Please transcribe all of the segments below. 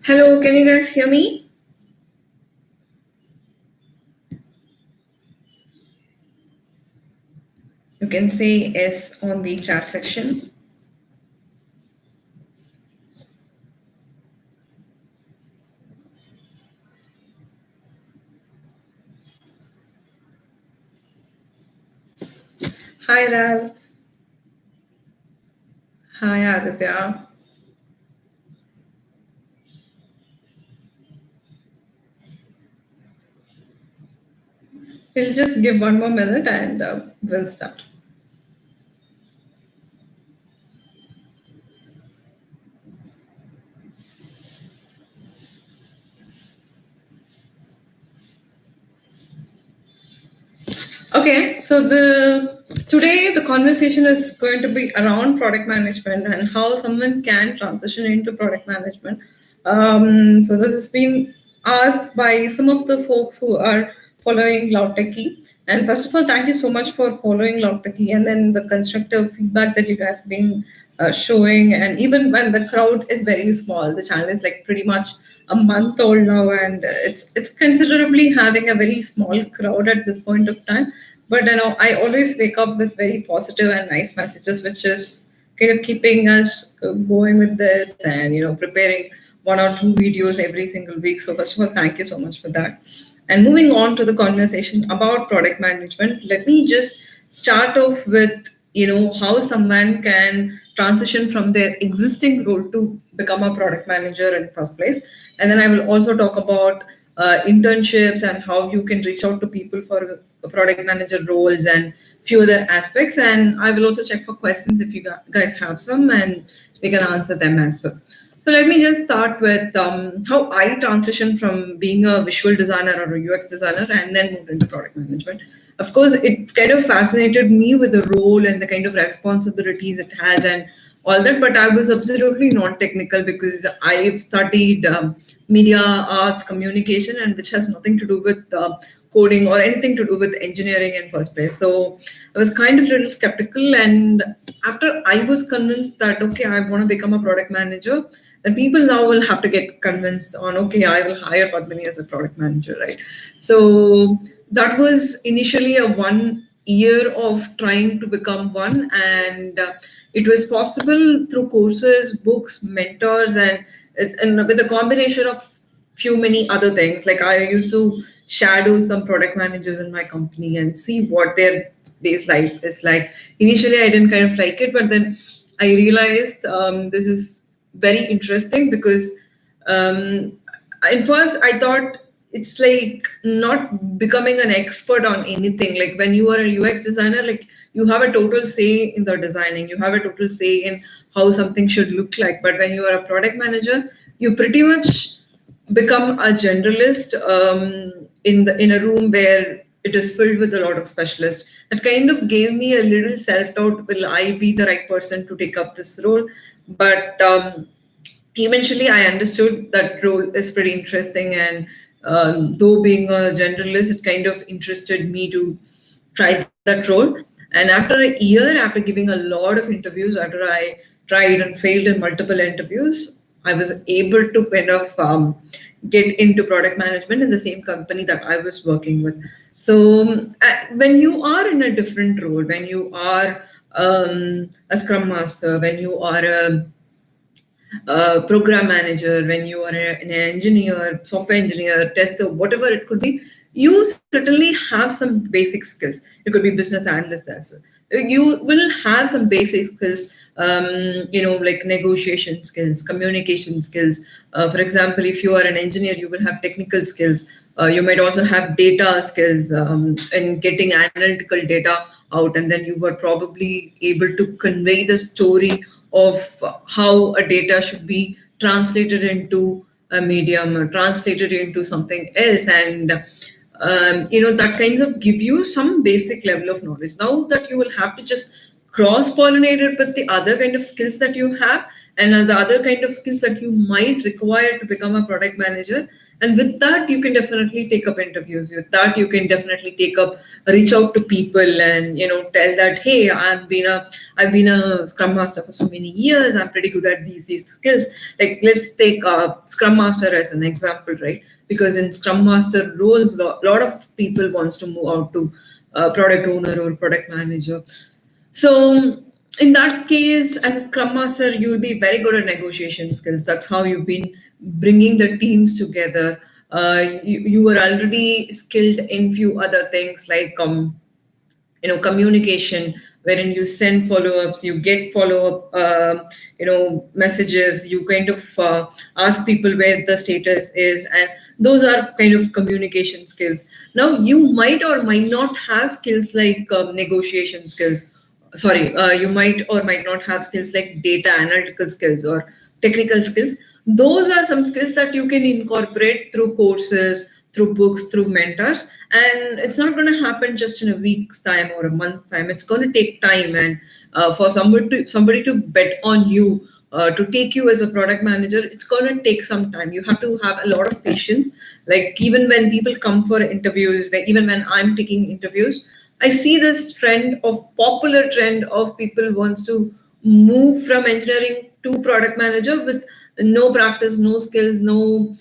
Hello, can you guys hear me? You can say yes on the chat section. Hi, Ralph. Hi, Aditya. We'll just give one more minute and we'll start. Okay, so today the conversation is going to be around product management and how someone can transition into product management. So this has been asked by some of the folks who are following Loud Techie. And first of all, thank you so much for following Loud Techie and then the constructive feedback that you guys have been showing. And even when the crowd is very small, the channel is like pretty much a month old now, and it's considerably having a very small crowd at this point of time. But I always wake up with very positive and nice messages, which is kind of keeping us going with this and preparing one or two videos every single week. So first of all, thank you so much for that. And moving on to the conversation about product management, let me just start off with how someone can transition from their existing role to become a product manager in the first place. And then I will also talk about internships and how you can reach out to people for product manager roles and few other aspects. And I will also check for questions if you guys have some, and we can answer them as well. So let me just start with how I transitioned from being a visual designer or a UX designer and then moved into product management. Of course, it kind of fascinated me with the role and the kind of responsibilities it has and all that, but I was absolutely not technical because I've studied media, arts, communication, and which has nothing to do with coding or anything to do with engineering in first place. So I was kind of a little skeptical. And after I was convinced that, okay, I want to become a product manager, then people now will have to get convinced on, okay, I will hire Padmini as a product manager, right? So that was initially a 1 year of trying to become one. And it was possible through courses, books, mentors, and with a combination of few many other things. Like I used to shadow some product managers in my company and see what their day's life is like. Initially, I didn't kind of like it, but then I realized this is very interesting because at first I thought it's like not becoming an expert on anything. Like when you are a UX designer, like you have a total say in the designing, you have a total say in how something should look like. But when you are a product manager, you pretty much become a generalist in a room where it is filled with a lot of specialists. That kind of gave me a little self-doubt. Will I be the right person to take up this role? But eventually I understood that role is pretty interesting. And though being a generalist, it kind of interested me to try that role. And after a year, after giving a lot of interviews, after I tried and failed in multiple interviews, I was able to kind of get into product management in the same company that I was working with. So when you are in a different role, when you are a scrum master, when you are a program manager, when you are an engineer, software engineer, tester, whatever it could be, you certainly have some basic skills. You could be business analyst as well. You will have some basic skills, like negotiation skills, communication skills. For example, if you are an engineer, you will have technical skills. You might also have data skills in getting analytical data out, and then you were probably able to convey the story of how a data should be translated into a medium or translated into something else, and that kinds of give you some basic level of knowledge. Now that you will have to just cross pollinate it with the other kind of skills that you have, and the other kind of skills that you might require to become a product manager. And with that, you can definitely take up interviews. With that, you can definitely reach out to people, and tell that, hey, I've been a Scrum Master for so many years. I'm pretty good at these skills. Like, let's take Scrum Master as an example, right? Because in Scrum Master roles, a lot of people wants to move out to product owner or product manager. So in that case, as a Scrum Master, you'll be very good at negotiation skills. That's how you've been bringing the teams together. You were already skilled in few other things like communication, wherein you send follow-ups, you get follow-up messages, you kind of ask people where the status is, and those are kind of communication skills. Now you might or might not have skills like negotiation skills. Sorry, you might or might not have skills like data analytical skills or technical skills. Those are some skills that you can incorporate through courses, through books, through mentors, and it's not going to happen just in a week's time or a month's time. It's going to take time, and for somebody to bet on you, to take you as a product manager, it's going to take some time. You have to have a lot of patience. Like, even when people come for interviews, even when I'm taking interviews, I see this popular trend of people wants to move from engineering to product manager with no practice, no skills, no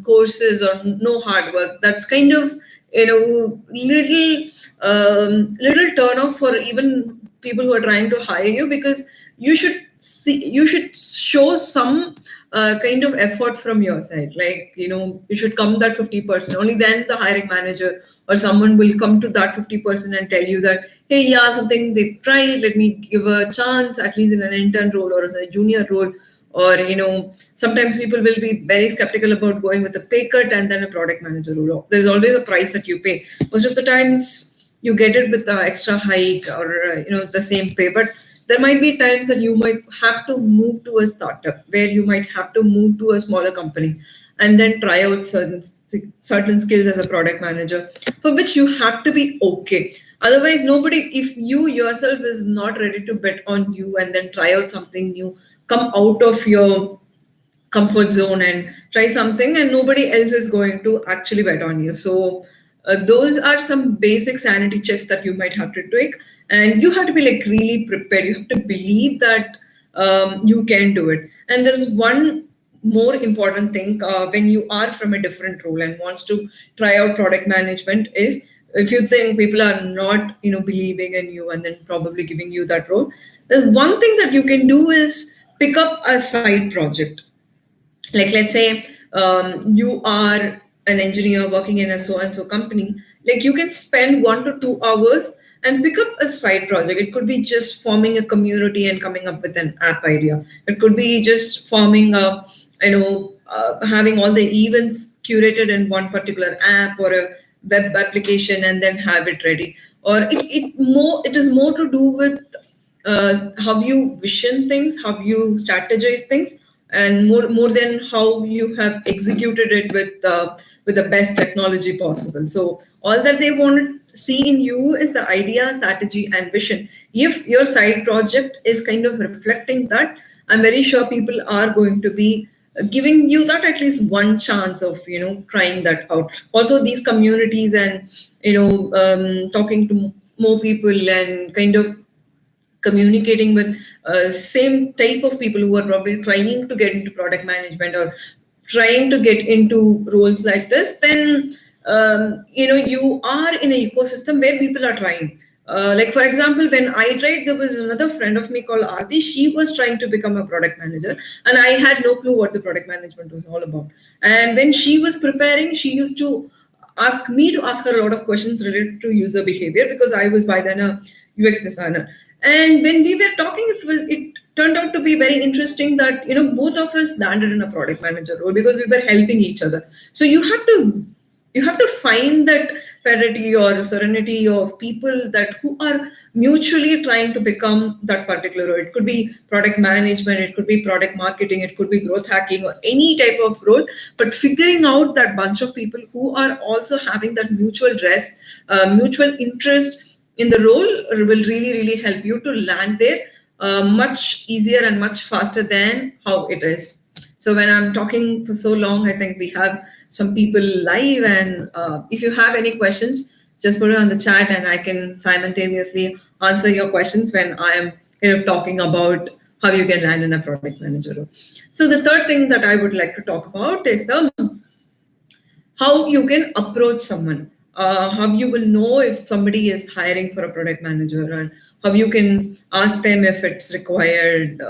courses, or no hard work. That's kind of little turn off for even people who are trying to hire you, because you should show some kind of effort from your side. Like, you should come that 50%. Only then the hiring manager or someone will come to that 50% and tell you that, hey, yeah, something they've tried, let me give a chance, at least in an intern role or as a junior role. Or sometimes people will be very skeptical about going with a pay cut and then a product manager role. There's always a price that you pay. Most of the times you get it with the extra hike or the same pay, but there might be times that you might have to move to a startup, where you might have to move to a smaller company and then try out certain skills as a product manager, for which you have to be okay. Otherwise, if you yourself is not ready to bet on you and then try out something new, come out of your comfort zone and try something, and nobody else is going to actually bet on you. So those are some basic sanity checks that you might have to take, and you have to be like really prepared. You have to believe that you can do it. And there's one more important thing when you are from a different role and wants to try out product management is, if you think people are not believing in you and then probably giving you that role, there's one thing that you can do is pick up a side project. Like, let's say you are an engineer working in a so and so company. Like, you can spend 1 to 2 hours and pick up a side project. It could be just forming a community and coming up with an app idea. It could be just forming having all the events curated in one particular app or a web application and then have it ready. Or it is more to do with how you vision things, how you strategize things, and more than how you have executed it with the best technology possible. So all that they want to see in you is the idea, strategy, and vision. If your side project is kind of reflecting that, I'm very sure people are going to be giving you that at least one chance of trying that out. Also, these communities and talking to more people and kind of communicating with same type of people who are probably trying to get into product management or trying to get into roles like this, then you are in an ecosystem where people are trying. Like, for example, when I tried, there was another friend of me called Aarti. She was trying to become a product manager, and I had no clue what the product management was all about. And when she was preparing, she used to ask me to ask her a lot of questions related to user behavior, because I was by then a UX designer. And when we were talking, it turned out to be very interesting that both of us landed in a product manager role because we were helping each other. So you have to find that fraternity or serenity of people that who are mutually trying to become that particular role. It could be product management, it could be product marketing, it could be growth hacking, or any type of role. But figuring out that bunch of people who are also having that mutual mutual interest in the role will really, really help you to land there much easier and much faster than how it is. So when I'm talking for so long, I think we have some people live, and if you have any questions, just put it on the chat and I can simultaneously answer your questions when I am talking about how you can land in a product manager role. So the third thing that I would like to talk about is how you can approach someone, how you will know if somebody is hiring for a product manager, and how you can ask them if it's required,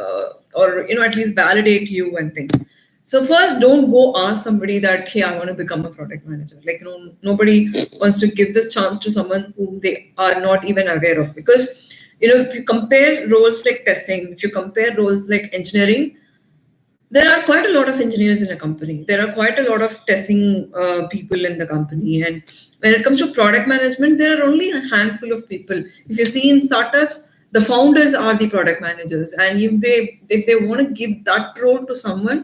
or at least validate you and things. So first, don't go ask somebody that, hey, I want to become a product manager. Like, nobody wants to give this chance to someone whom they are not even aware of. Because, if you compare roles like testing, if you compare roles like engineering, there are quite a lot of engineers in a company. There are quite a lot of testing people in the company. And when it comes to product management, there are only a handful of people. If you see in startups, the founders are the product managers. And if they want to give that role to someone,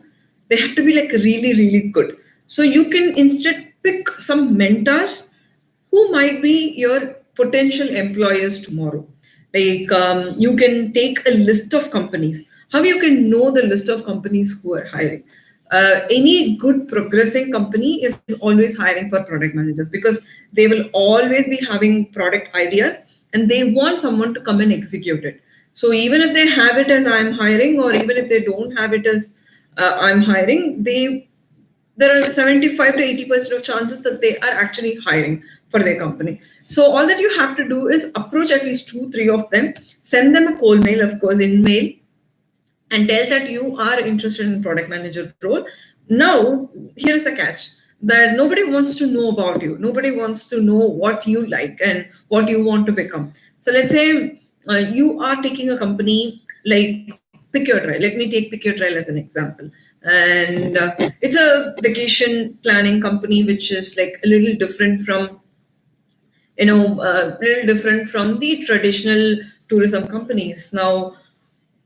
they have to be like really, really good. So you can instead pick some mentors who might be your potential employers tomorrow. Like you can take a list of companies. How you can know the list of companies who are hiring? Any good progressing company is always hiring for product managers, because they will always be having product ideas and they want someone to come and execute it. So even if they have it as I'm hiring, or even if they don't have it as I'm hiring, there are 75 to 80% of chances that they are actually hiring for their company. So all that you have to do is approach at least 2-3 of them, send them a cold mail, of course, in mail, and tell that you are interested in product manager role. Now, here's the catch, that nobody wants to know about you. Nobody wants to know what you like and what you want to become. So let's say you are taking a company like Pick Your Trail. Let me take Pick Your Trail as an example. And it's a vacation planning company, which is like a little different from the traditional tourism companies. Now,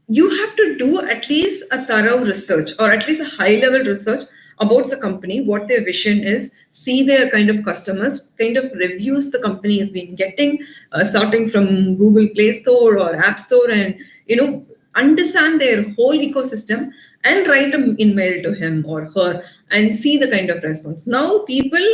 you have to do at least a thorough research, or at least a high level research about the company, what their vision is, see their kind of customers, kind of reviews the company has been getting, starting from Google Play Store or App Store, and understand their whole ecosystem and write an email to him or her and see the kind of response. Now people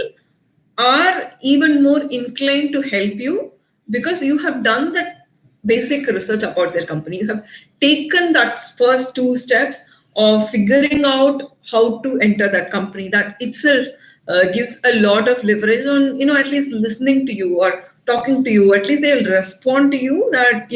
are even more inclined to help you because you have done that basic research about their company. You have taken that first 2 steps of figuring out how to enter that company. That itself gives a lot of leverage on, at least listening to you or talking to you. At least they'll respond to you that,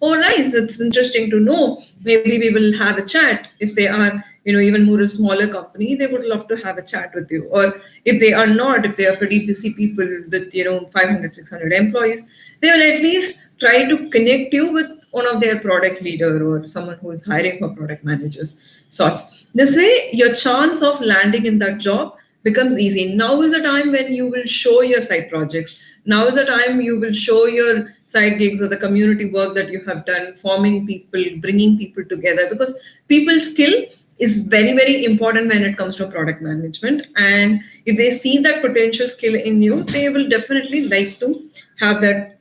oh, nice, it's interesting to know. Maybe we will have a chat. If they are, even more a smaller company, they would love to have a chat with you. Or if they are not, if they are pretty busy people with, 500, 600 employees, they will at least try to connect you with one of their product leader or someone who is hiring for product managers sorts. This way, your chance of landing in that job becomes easy. Now is the time when you will show your side projects. Now is the time you will show your side gigs or the community work that you have done, forming people, bringing people together, because people skill is very, very important when it comes to product management. And if they see that potential skill in you, they will definitely like to have that,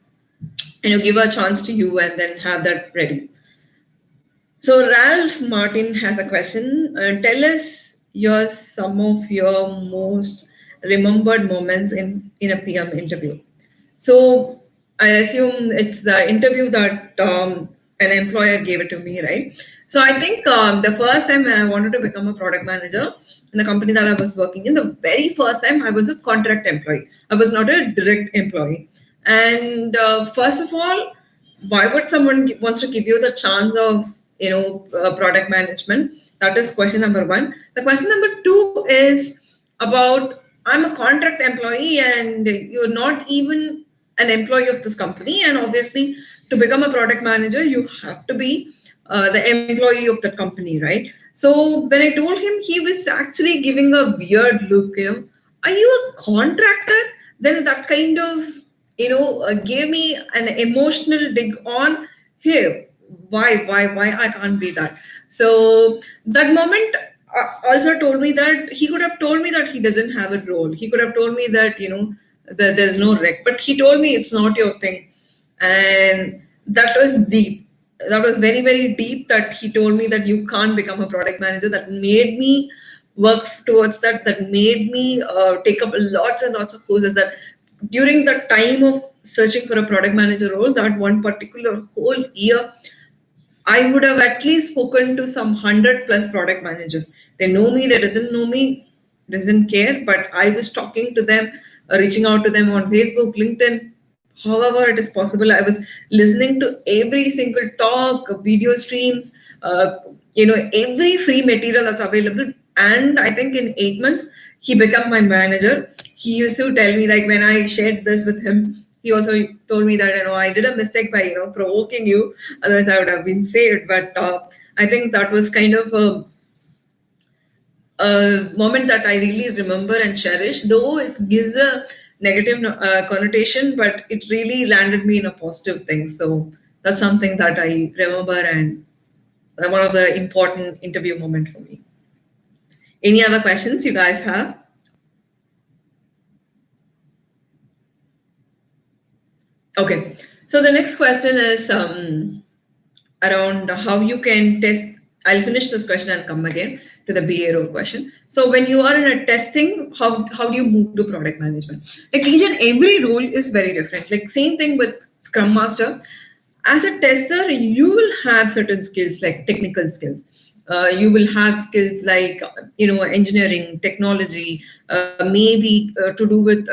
give a chance to you and then have that ready. So Ralph Martin has a question. Tell us some of your most remembered moments in a PM interview. So I assume it's the interview that an employer gave it to me, right? So I think the first time I wanted to become a product manager in the company that I was working in, the very first time I was a contract employee. I was not a direct employee. And first of all, why would someone wants to give you the chance of product management? That is question number one. The question number two is about I'm a contract employee and you're not even an employee of this company. And obviously, to become a product manager, you have to be the employee of that company, right? So when I told him, he was actually giving a weird look, are you a contractor? Then that kind of, gave me an emotional dig on, hey, why I can't be that. So that moment also told me that he could have told me that he doesn't have a role. He could have told me that, that there's no rec, but he told me it's not your thing. And that was deep. That was very, very deep, that he told me that you can't become a product manager. That made me work towards that. That made me take up lots and lots of courses. That during the time of searching for a product manager role, that one particular whole year, I would have at least spoken to some 100 plus product managers. They know me, they doesn't know me, doesn't care, but I was talking to them, reaching out to them on Facebook, LinkedIn, however it is possible. I was listening to every single talk, video streams, every free material that's available. And I think in 8 months, he became my manager. He used to tell me, like, when I shared this with him, he also told me that, I did a mistake by, provoking you. Otherwise, I would have been saved. But I think that was kind of a moment that I really remember and cherish, though it gives a negative connotation, but it really landed me in a positive thing. So that's something that I remember, and one of the important interview moment for me. Any other questions you guys have? Okay, so the next question is around how you can test. I'll finish this question and come again to the BA role question. So when you are in a testing, how do you move to product management? Like, each and every role is very different. Like, same thing with Scrum Master. As a tester, you will have certain skills, like technical skills. You will have skills like engineering, technology, maybe to do with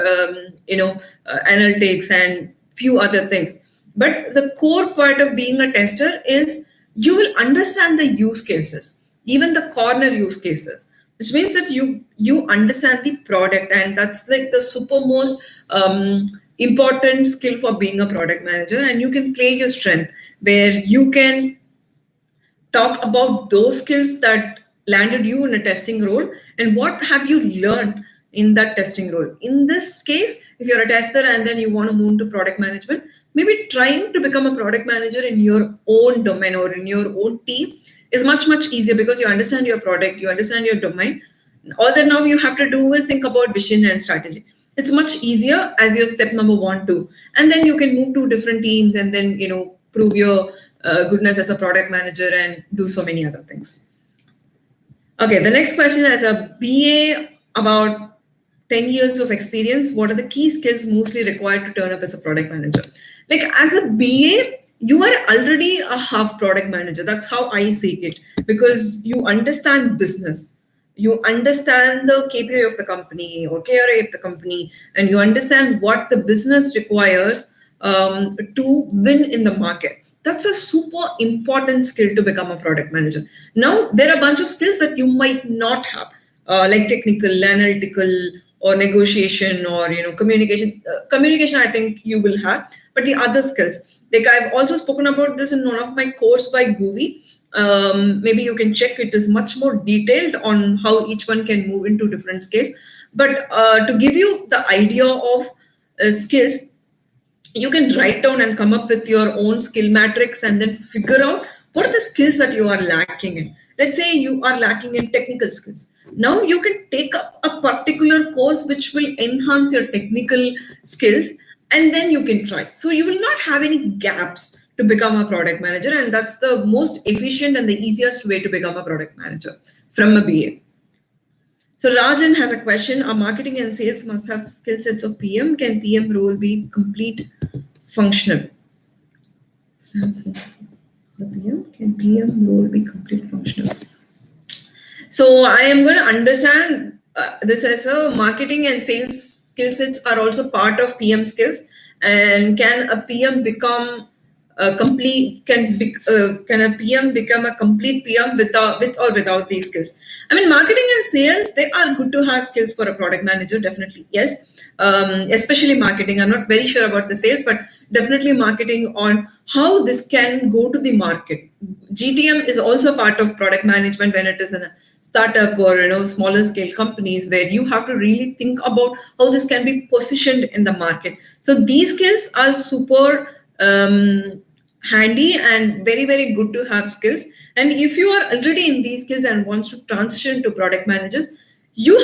analytics and few other things. But the core part of being a tester is you will understand the use cases, even the corner use cases, which means that you understand the product, and that's like the supermost important skill for being a product manager. And you can play your strength, where you can talk about those skills that landed you in a testing role, and what have you learned in that testing role. In this case, if you're a tester and then you want to move to product management, maybe trying to become a product manager in your own domain or in your own team is much, much easier, because you understand your product, you understand your domain. All that now you have to do is think about vision and strategy. It's much easier as your step number 1, 2, and then you can move to different teams and then prove your goodness as a product manager and do so many other things. Okay, the next question is a BA, about 10 years of experience. What are the key skills mostly required to turn up as a product manager? Like, as a BA, you are already a half product manager. That's how I see it, because you understand business. You understand the KPI of the company or KRA of the company, and you understand what the business requires to win in the market. That's a super important skill to become a product manager. Now, there are a bunch of skills that you might not have, like technical, analytical, or negotiation, or communication. Communication, I think you will have, but the other skills, like I've also spoken about this in one of my course by Gooey. Maybe you can check. It is much more detailed on how each one can move into different skills. But to give you the idea of skills, you can write down and come up with your own skill matrix and then figure out what are the skills that you are lacking in. Let's say you are lacking in technical skills. Now you can take up a particular course which will enhance your technical skills, and then you can try. So you will not have any gaps to become a product manager, and that's the most efficient and the easiest way to become a product manager from a BA. So Rajan has a question. Our marketing and sales must have skill sets of PM. Can PM role be complete functional? The PM, can PM role be complete functional? So I am going to understand this as a marketing and sales skill sets are also part of PM skills. And can a PM become can a PM become a complete PM with or without these skills? I mean, marketing and sales, they are good to have skills for a product manager, definitely, yes. Especially marketing. I'm not very sure about the sales, but definitely marketing on how this can go to the market. GTM is also part of product management when it is in a startup or smaller scale companies, where you have to really think about how this can be positioned in the market. So these skills are super handy and very, very good to have skills. And if you are already in these skills and wants to transition to product managers, you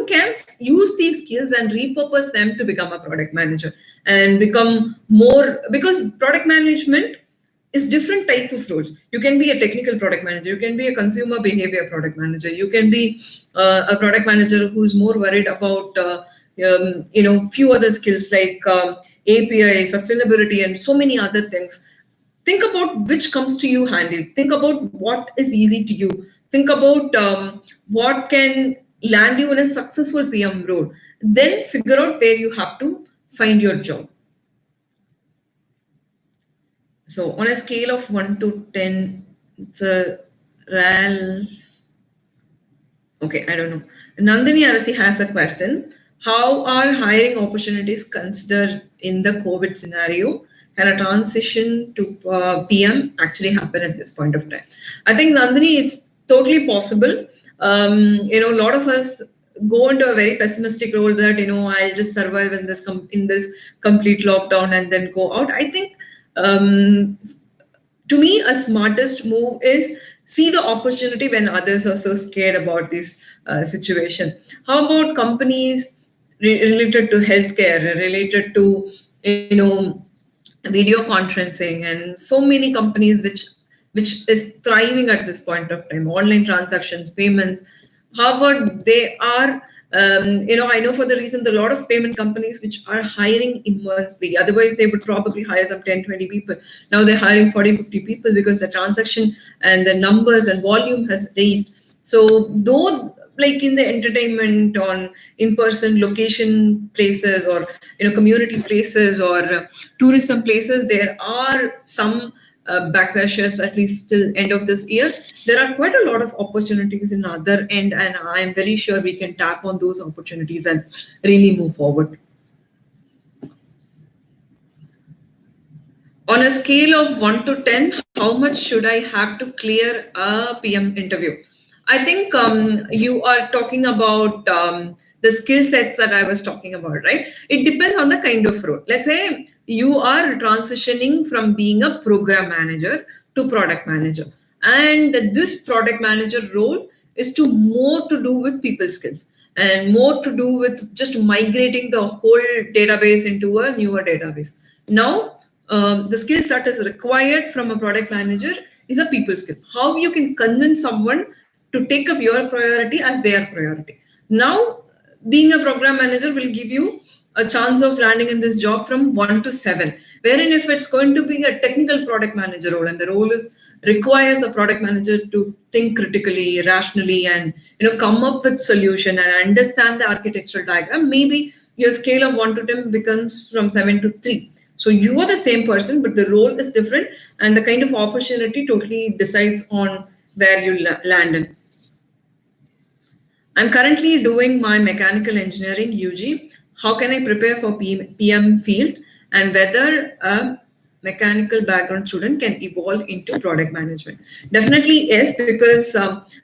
can use these skills and repurpose them to become a product manager and become more, because product management is different type of roles. You can be a technical product manager, you can be a consumer behavior product manager, you can be a product manager who's more worried about few other skills like API, sustainability, and so many other things. Think about which comes to you handy. Think about what is easy to you. Think about what can land you in a successful PM role. Then figure out where you have to find your job. So on a scale of 1 to 10, it's a Ralph. Okay, I don't know. Nandini Arasi has a question. How are hiring opportunities considered in the COVID scenario? Can a transition to PM actually happen at this point of time? I think, Nandini, it's totally possible. A lot of us go into a very pessimistic role that I'll just survive in this complete lockdown and then go out. I think to me, a smartest move is see the opportunity when others are so scared about this situation. How about companies related to healthcare, related to video conferencing, and so many companies which is thriving at this point of time, online transactions, payments. How about they are I know for the reason a lot of payment companies which are hiring immensely. Otherwise, they would probably hire some 10, 20 people. Now they're hiring 40, 50 people because the transaction and the numbers and volume has raised. So though like in the entertainment, on in-person location places, or community places, or tourism places, there are some backlashes, at least till end of this year. There are quite a lot of opportunities in other end, and I am very sure we can tap on those opportunities and really move forward. On a scale of 1 to 10, how much should I have to clear a PM interview? I think you are talking about the skill sets that I was talking about, right? It depends on the kind of role. Let's say you are transitioning from being a program manager to product manager. And this product manager role is more to do with people skills and more to do with just migrating the whole database into a newer database. Now, the skills that is required from a product manager is a people skill. How you can convince someone to take up your priority as their priority. Now, being a program manager will give you a chance of landing in this job from 1 to 7, wherein if it's going to be a technical product manager role, and the role requires the product manager to think critically, rationally, and come up with solution and understand the architectural diagram, maybe your scale of 1 to 10 becomes from 7 to 3. So you are the same person, but the role is different, and the kind of opportunity totally decides on where you land in. I'm currently doing my mechanical engineering UG. How can I prepare for PM field, and whether a mechanical background student can evolve into product management? Definitely yes, because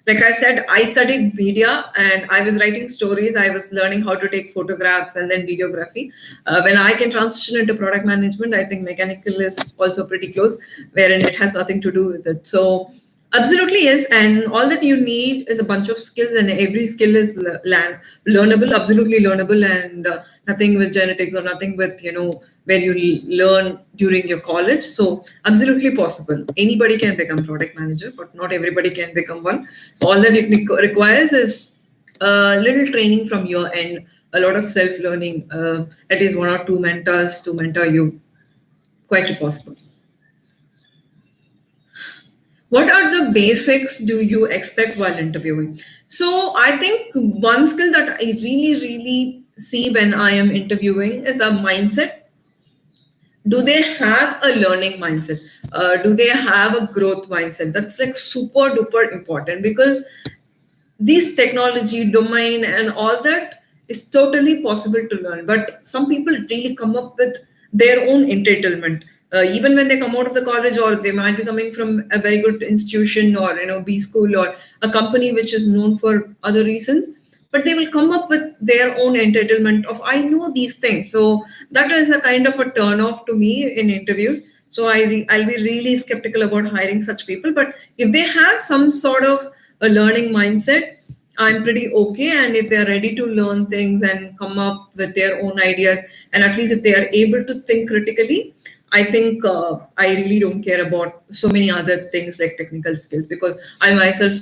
like I said, I studied media and I was writing stories. I was learning how to take photographs and then videography. When I can transition into product management, I think mechanical is also pretty close, wherein it has nothing to do with it. So absolutely yes, and all that you need is a bunch of skills, and every skill is learnable, absolutely learnable, and nothing with genetics or nothing with where you learn during your college. So absolutely possible. Anybody can become product manager, but not everybody can become one. All that it requires is a little training from your end, a lot of self-learning, at least 1 or 2 mentors to mentor you. Quite possible. What are the basics do you expect while interviewing? So I think one skill that I really see when I am interviewing is the mindset. Do they have a learning mindset? Do they have a growth mindset? That's like super duper important, because this technology domain and all that is totally possible to learn, but some people really come up with their own entitlement, even when they come out of the college, or they might be coming from a very good institution, or B school, or a company which is known for other reasons, but they will come up with their own entitlement of, I know these things. So that is a kind of a turn off to me in interviews. So I'll be really skeptical about hiring such people. But if they have some sort of a learning mindset, I'm pretty okay. And if they're ready to learn things and come up with their own ideas, and at least if they are able to think critically, I think I really don't care about so many other things like technical skills, because I myself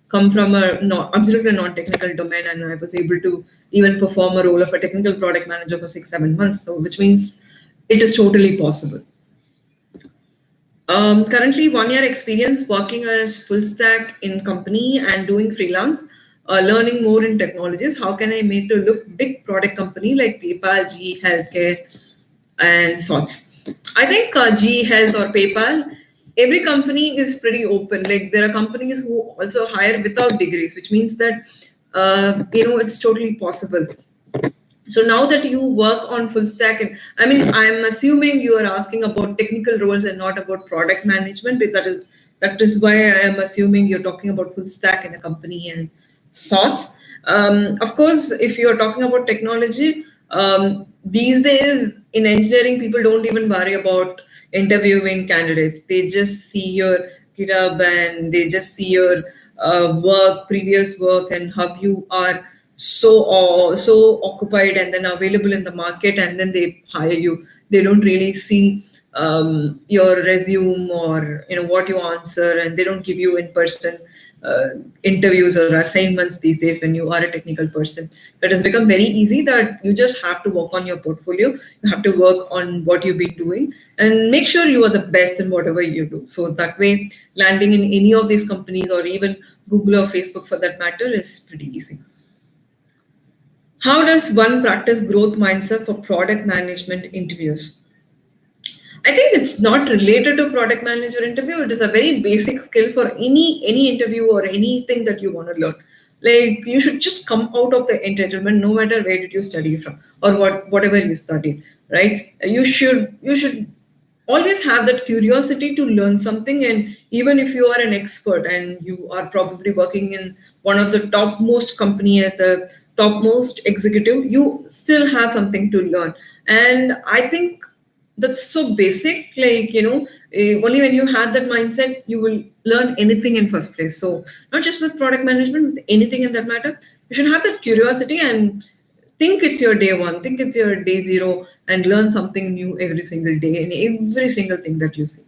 come from a absolutely non-technical domain, and I was able to even perform a role of a technical product manager for 6-7 months. So, which means it is totally possible. Currently, 1 year experience working as full stack in company and doing freelance, learning more in technologies. How can I make to look big product company like PayPal, GE Healthcare, and sorts? I think GE Health or PayPal, every company is pretty open. Like there are companies who also hire without degrees, which means that it's totally possible. So now that you work on full stack, and I mean, I'm assuming you are asking about technical roles and not about product management, but that is why I am assuming you're talking about full stack in a company and sorts. Of course, if you're talking about technology, these days in engineering, people don't even worry about interviewing candidates. They just see your GitHub and they just see your previous work, and how you are so occupied and then available in the market, and then they hire you. They don't really see your resume, or what you answer, and they don't give you in person interviews or assignments these days. When you are a technical person, it has become very easy that you just have to work on your portfolio, you have to work on what you've been doing, and make sure you are the best in whatever you do. So that way, landing in any of these companies, or even Google or Facebook for that matter, is pretty easy. How does one practice growth mindset for product management interviews? I think it's not related to product manager interview. It is a very basic skill for any interview or anything that you want to learn. Like you should just come out of the entitlement, no matter where did you study from, or whatever you studied, right? You should always have that curiosity to learn something. And even if you are an expert and you are probably working in one of the topmost company as the topmost executive, you still have something to learn. And I think that's so basic, like only when you have that mindset, you will learn anything in first place. So not just with product management, with anything in that matter, you should have that curiosity and think it's your day one, think it's your day zero, and learn something new every single day in every single thing that you see.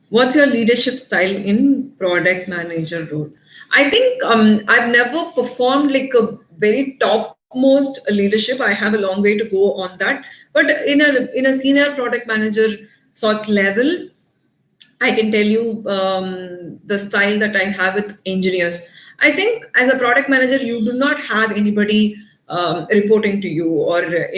What's your leadership style in product manager role? I think I've never performed like a very topmost leadership. I have a long way to go on that. But in a senior product manager sort level, I can tell you the style that I have with engineers. I think as a product manager, you do not have anybody reporting to you, or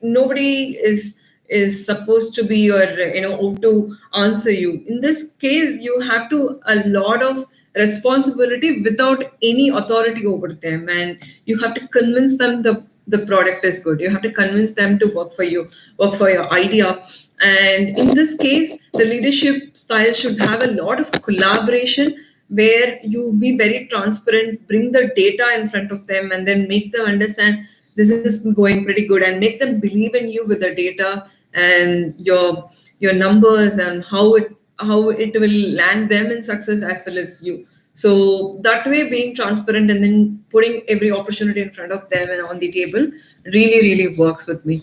nobody is supposed to be, or to answer you. In this case, you have to a lot of responsibility without any authority over them, and you have to convince them the product is good. You have to convince them to work for you, work for your idea. And in this case, the leadership style should have a lot of collaboration, where you be very transparent, bring the data in front of them, and then make them understand this is going pretty good, and make them believe in you with the data and your numbers, and how it will land them in success as well as you. So that way, being transparent and then putting every opportunity in front of them and on the table really, really works with me.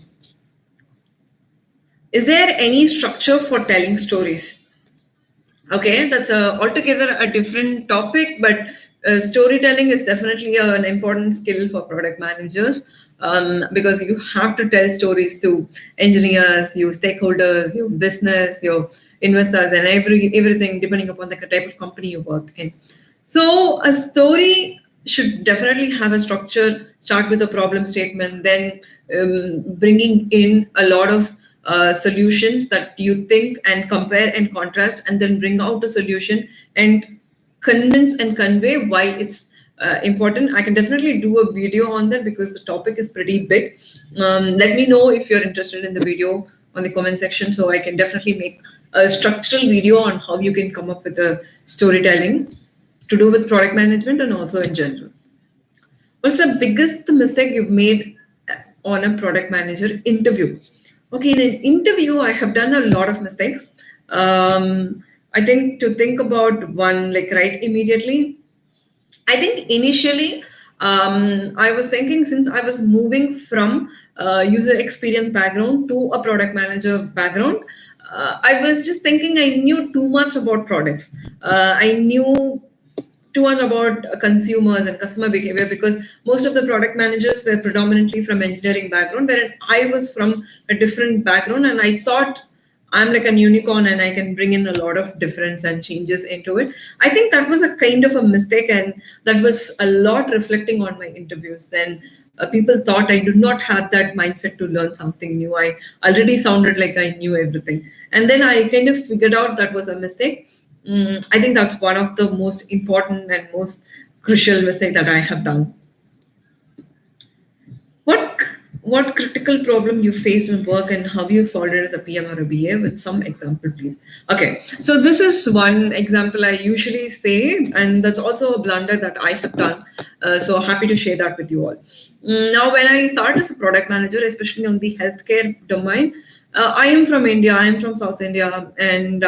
Is there any structure for telling stories? Okay, that's altogether a different topic, but storytelling is definitely an important skill for product managers, because you have to tell stories to engineers, your stakeholders, your business, your investors, and everything depending upon the type of company you work in. So a story should definitely have a structure. Start with a problem statement, then bringing in a lot of solutions that you think and compare and contrast, and then bring out a solution and convince and convey why it's important. I can definitely do a video on that because the topic is pretty big. Let me know if you're interested in the video on the comment section, so I can definitely make a structural video on how you can come up with a storytelling to do with product management and also in general. What's the biggest mistake you've made on a product manager interview? Okay, in an interview, I have done a lot of mistakes. I think to think about one, like right immediately, I think initially I was thinking, since I was moving from user experience background to a product manager background, I was just thinking I knew too much about products. I knew too much about consumers and customer behavior because most of the product managers were predominantly from engineering background, whereas I was from a different background, and I thought I'm like a unicorn and I can bring in a lot of difference and changes into it. I think that was a kind of a mistake, and that was a lot reflecting on my interviews. Then people thought I did not have that mindset to learn something new. I already sounded like I knew everything. And then I kind of figured out that was a mistake. I think that's one of the most important and most crucial mistake that I have done. What critical problem you face in work and how you solved it as a PM or a BA with some example, please? Okay, so this is one example I usually say, and that's also a blunder that I have done. So happy to share that with you all. Now, when I started as a product manager, especially on the healthcare domain, I am from India. I am from South India, and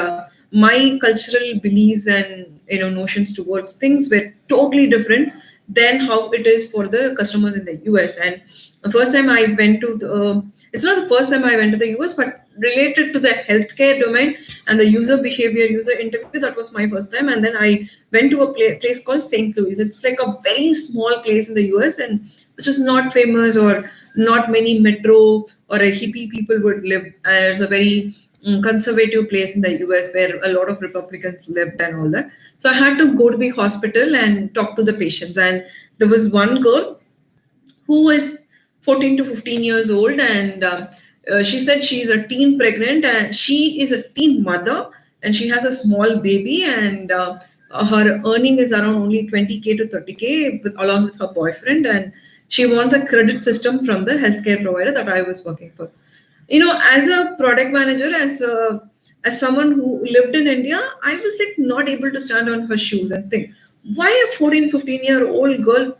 my cultural beliefs and notions towards things were totally different than how it is for the customers in the US. And the first time I went to the, it's not the first time I went to the US, but related to the healthcare domain and the user behavior, user interview, that was my first time. And then I went to a place called St. Louis. It's like a very small place in the US, and which is not famous, or not many metro or a hippie people would live. It's a very conservative place in the US where a lot of Republicans lived and all that. So I had to go to the hospital and talk to the patients. And there was one girl who is 14 to 15 years old, and she said she's a teen pregnant, and she is a teen mother, and she has a small baby, and her earning is around only 20K to 30K along with her boyfriend, and she wants a credit system from the healthcare provider that I was working for. As a product manager, as someone who lived in India, I was like not able to stand on her shoes and think, why a 14, 15-year-old girl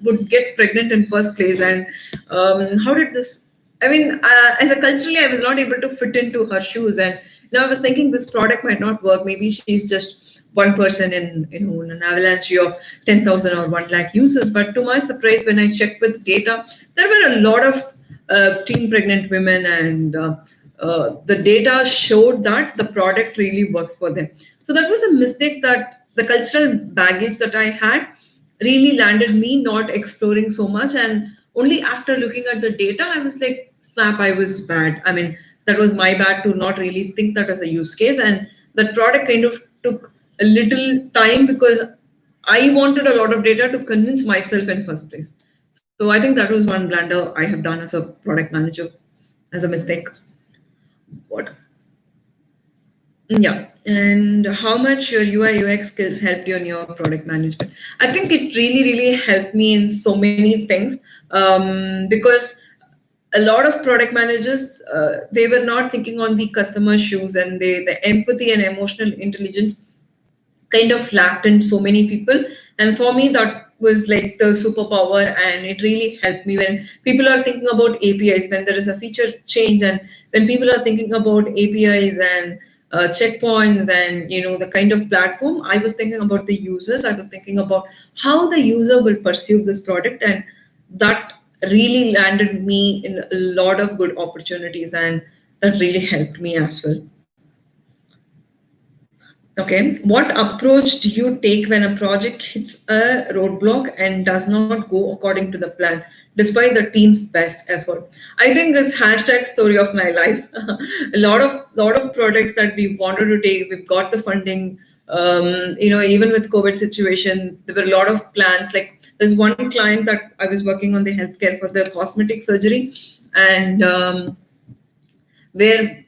would get pregnant in first place, and how did this? I mean, as a culturally, I was not able to fit into her shoes, and now I was thinking this product might not work. Maybe she's just one person in an avalanche of 10,000 or 1 lakh users. But to my surprise, when I checked with data, there were a lot of teen pregnant women, and the data showed that the product really works for them. So that was a mistake, that the cultural baggage that I had really landed me not exploring so much. And only after looking at the data, I was like, snap, I was bad. I mean, that was my bad to not really think that as a use case. And that product kind of took a little time because I wanted a lot of data to convince myself in first place. So I think that was one blunder I have done as a product manager, as a mistake. What? Yeah. And how much your UI UX skills helped you in your product management? I think it really, really helped me in so many things, because a lot of product managers, they were not thinking on the customer shoes, and the empathy and emotional intelligence kind of lacked in so many people. And for me, that was like the superpower, and it really helped me when people are thinking about APIs, when there is a feature change, and when people are thinking about APIs and checkpoints and the kind of platform. I was thinking about the users. I was thinking about how the user will perceive this product, and that really landed me in a lot of good opportunities, and that really helped me as well. Okay, what approach do you take when a project hits a roadblock and does not go according to the plan, despite the team's best effort? I think it's hashtag story of my life. A lot of projects that we wanted to take, we've got the funding. Even with COVID situation, there were a lot of plans. Like there's one client that I was working on the healthcare for the cosmetic surgery. and where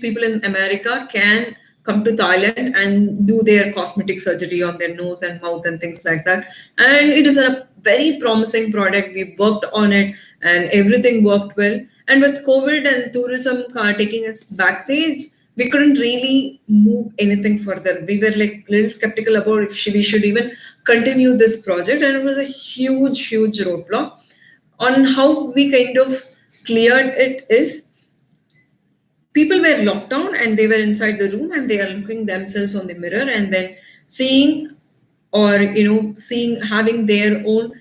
people in America can come to Thailand and do their cosmetic surgery on their nose and mouth and things like that. And it is a very promising product. We worked on it and everything worked well. And with COVID and tourism taking us backstage, we couldn't really move anything further. We were like a little skeptical about if we should even continue this project. And it was a huge, huge roadblock. On how we kind of cleared it is, people were locked down and they were inside the room and they are looking themselves on the mirror and then seeing, or seeing, having their own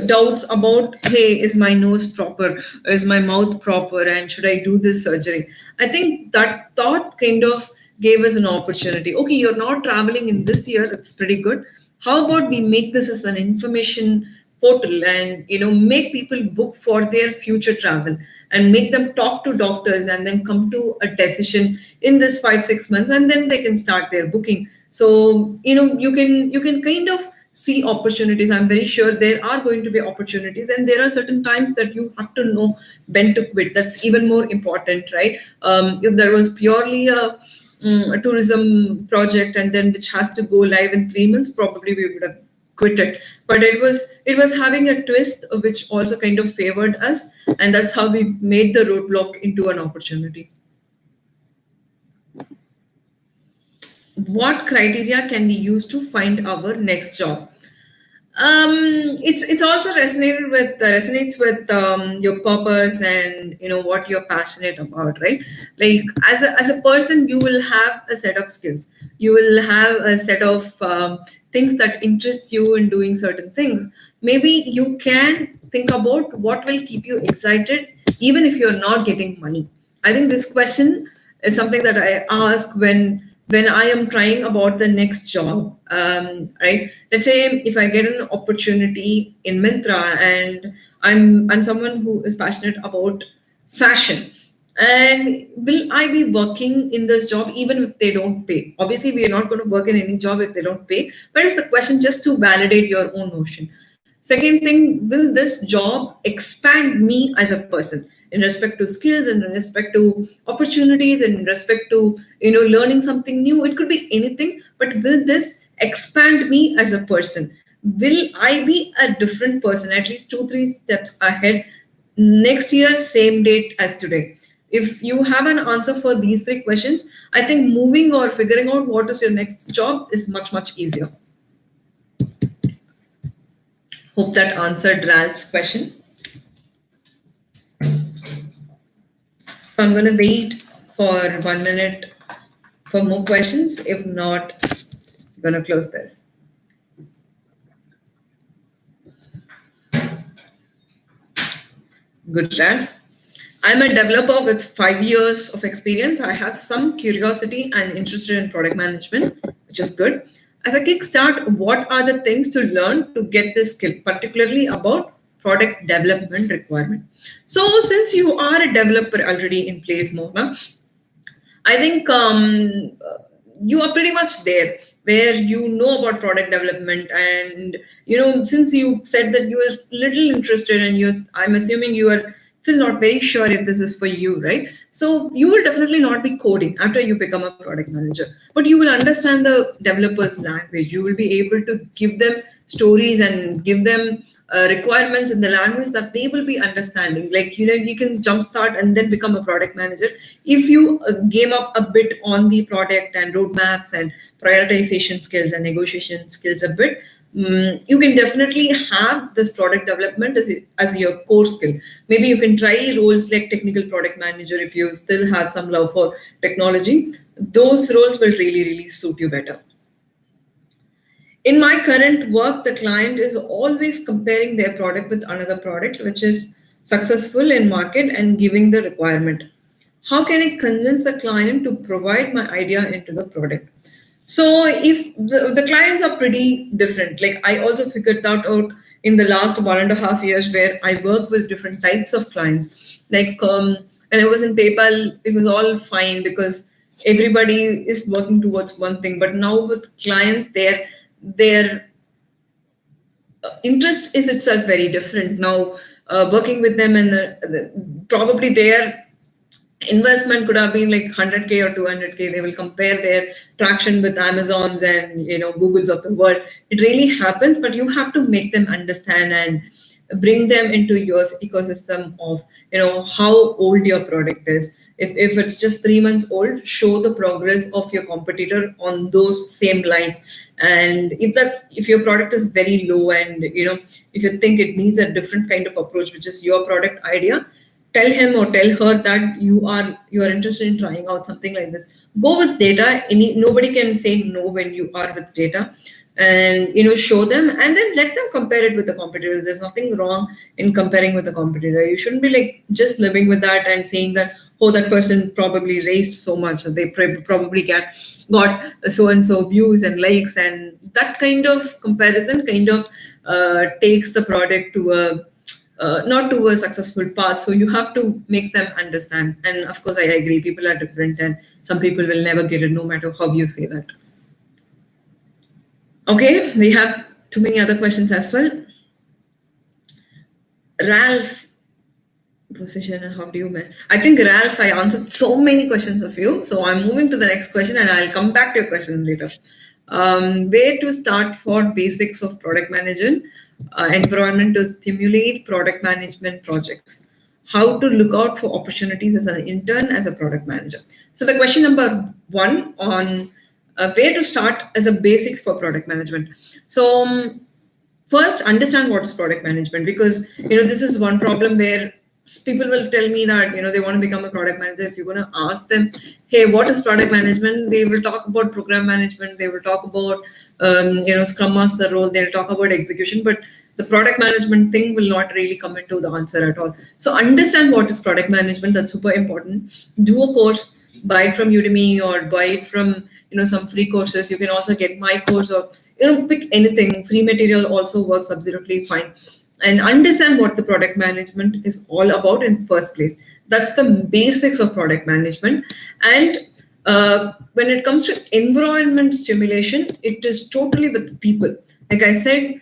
doubts about, hey, is my nose proper, is my mouth proper, and should I do this surgery? I think that thought kind of gave us an opportunity. Okay, you're not traveling in this year, it's pretty good. How about we make this as an information portal and make people book for their future travel and make them talk to doctors and then come to a decision in this 5-6 months, and then they can start their booking. So you can kind of see opportunities. I'm very sure there are going to be opportunities, and there are certain times that you have to know when to quit. That's even more important, right? If there was purely a tourism project and then which has to go live in 3 months, probably we would have quit it. But it was having a twist which also kind of favored us, and that's how we made the roadblock into an opportunity. What criteria can we use to find our next job? It's also resonates with your purpose and what you're passionate about, right? Like as a person, you will have a set of skills. You will have a set of things that interest you in doing certain things. Maybe you can think about what will keep you excited, even if you're not getting money. I think this question is something that I ask when I am trying about the next job, right? Let's say if I get an opportunity in Myntra and I'm someone who is passionate about fashion, and will I be working in this job even if they don't pay? Obviously, we are not going to work in any job if they don't pay, but it's the question just to validate your own notion. Second thing, will this job expand me as a person in respect to skills and in respect to opportunities and in respect to learning something new? It could be anything, but will this expand me as a person? Will I be a different person, at least 2-3 steps ahead next year, same date as today? If you have an answer for these 3 questions, I think moving or figuring out what is your next job is much, much easier. Hope that answered Ralph's question. So I'm going to wait for 1 minute for more questions. If not, I'm going to close this. Good, Ralph. I'm a developer with 5 years of experience. I have some curiosity and interested in product management, which is good. As a kickstart, what are the things to learn to get this skill, particularly about product development requirement? So since you are a developer already in place, Mona, I think you are pretty much there where you know about product development. And, since you said that you are little interested and I'm assuming you are still not very sure if this is for you, right? So you will definitely not be coding after you become a product manager, but you will understand the developer's language. You will be able to give them stories and give them requirements in the language that they will be understanding. Like, you can jumpstart and then become a product manager if you game up a bit on the product and roadmaps and prioritization skills and negotiation skills a bit. You can definitely have this product development as your core skill. Maybe you can try roles like technical product manager if you still have some love for technology. Those roles will really, really suit you better. In my current work, the client is always comparing their product with another product which is successful in market and giving the requirement. How can I convince the client to provide my idea into the product? So if the clients are pretty different, like I also figured that out in the last 1.5 years where I work with different types of clients. Like when I was in PayPal, it was all fine because everybody is working towards one thing. But now with clients, their interest is itself very different. Now, working with them, and probably their investment could have been like 100K or 200K. They will compare their traction with Amazon's and Google's of the world. It really happens, but you have to make them understand and bring them into your ecosystem of how old your product is. If it's just 3 months old, show the progress of your competitor on those same lines. And if your product is very low, and if you think it needs a different kind of approach, which is your product idea, tell him or tell her that you are interested in trying out something like this. Go with data. Nobody can say no when you are with data, and show them, and then let them compare it with the competitors. There's nothing wrong in comparing with the competitor. You shouldn't be like just living with that and saying that, oh, that person probably raised so much, or they probably got so and so views and likes, and that kind of comparison kind of takes the product to not to a successful path. So you have to make them understand. And of course, I agree, people are different, and some people will never get it, no matter how you say that. Okay, we have too many other questions as well. Ralph, position and how do you manage? I think, Ralph, I answered so many questions of you. So I'm moving to the next question, and I'll come back to your question later. Where to start for basics of product management environment to stimulate product management projects? How to look out for opportunities as an intern, as a product manager? So the question number 1 on where to start as a basics for product management. So first, understand what is product management, because this is one problem where people will tell me that they want to become a product manager. If you're going to ask them, hey, what is product management, they will talk about program management, they will talk about Scrum Master role, they'll talk about execution, but the product management thing will not really come into the answer at all. So understand what is product management. That's super important. Do a course, buy it from Udemy or buy it from some free courses. You can also get my course, or pick anything. Free material also works absolutely fine. And understand what the product management is all about in first place. That's the basics of product management. And when it comes to environment stimulation, it is totally with people. Like I said,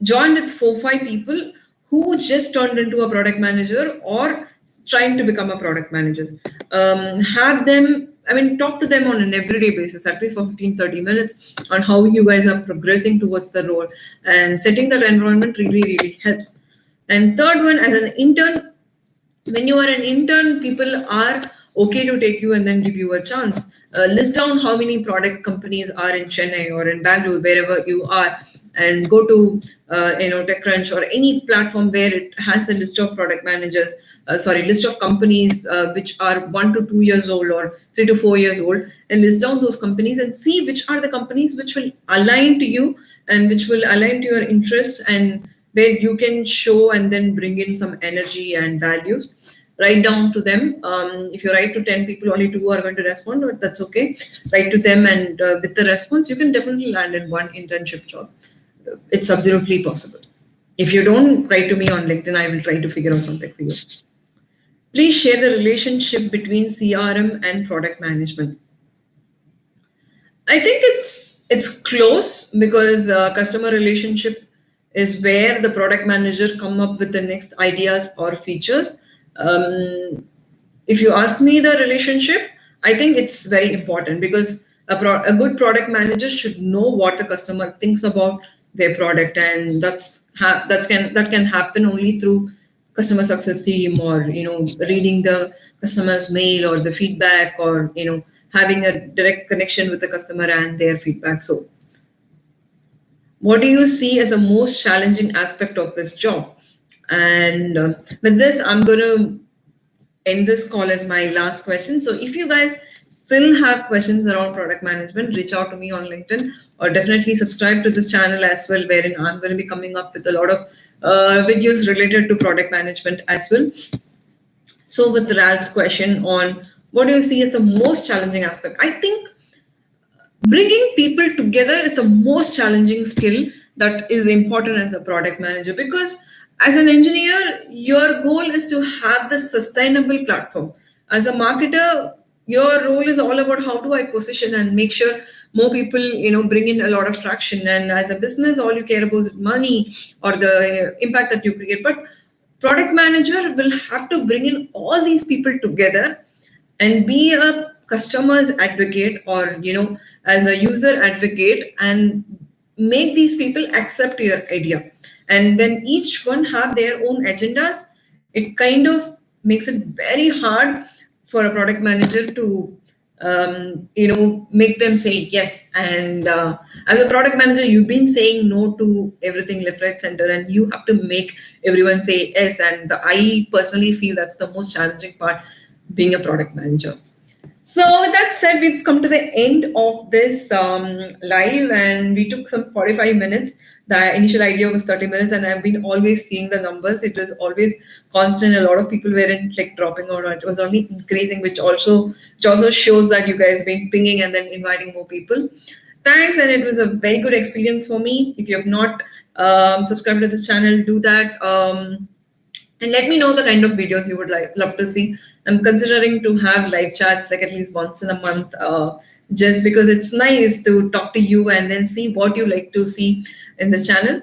join with 4-5 people who just turned into a product manager or trying to become a product manager. Have them, talk to them on an everyday basis, at least for 15-30 minutes, on how you guys are progressing towards the role. And setting that environment really, really helps. And third one, as an intern, when you are an intern, people are okay to take you and then give you a chance. List down how many product companies are in Chennai or in Bangalore, wherever you are, and go to TechCrunch or any platform where it has the list of product managers. List of companies which are 1 to 2 years old or 3 to 4 years old, and list down those companies and see which are the companies which will align to you and which will align to your interests, and where you can show and then bring in some energy and values. Write down to them. If you write to 10 people, only 2 are going to respond, but that's okay. Write to them, and with the response, you can definitely land in one internship job. It's absolutely possible. If you don't, write to me on LinkedIn. I will try to figure out something for you. Please share the relationship between CRM and product management. I think it's close, because customer relationship is where the product manager come up with the next ideas or features. If you ask me the relationship, I think it's very important, because a good product manager should know what the customer thinks about their product, and that can happen only through customer success team, or reading the customer's mail or the feedback, or having a direct connection with the customer and their feedback. So what do you see as the most challenging aspect of this job? And with this, I'm going to end this call as my last question. So if you guys still have questions around product management, reach out to me on LinkedIn, or definitely subscribe to this channel as well, wherein I'm going to be coming up with a lot of videos related to product management as well. So with Ralph's question on what do you see as the most challenging aspect, I think bringing people together is the most challenging skill that is important as a product manager, because as an engineer, your goal is to have this sustainable platform. As a marketer, your role is all about how do I position and make sure more people, bring in a lot of traction. And as a business, all you care about is money or the impact that you create. But product manager will have to bring in all these people together and be a customer's advocate, or as a user advocate, and make these people accept your idea. And when each one have their own agendas, it kind of makes it very hard for a product manager to make them say yes. And as a product manager, you've been saying no to everything left, right, center, and you have to make everyone say yes. And I personally feel that's the most challenging part, being a product manager. So with that said, we've come to the end of this live, and we took some 45 minutes. The initial idea was 30 minutes, and I've been always seeing the numbers. It was always constant. A lot of people weren't like dropping out, or it was only increasing, which also shows that you guys been pinging and then inviting more people. Thanks, and it was a very good experience for me. If you have not subscribed to this channel, do that. And let me know the kind of videos you would love to see. I'm considering to have live chats like at least once in a month, just because it's nice to talk to you and then see what you like to see in this channel.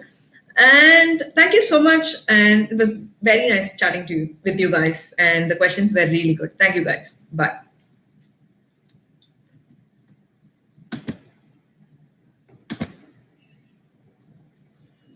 And thank you so much. And it was very nice chatting to you with you guys. And the questions were really good. Thank you guys. Bye.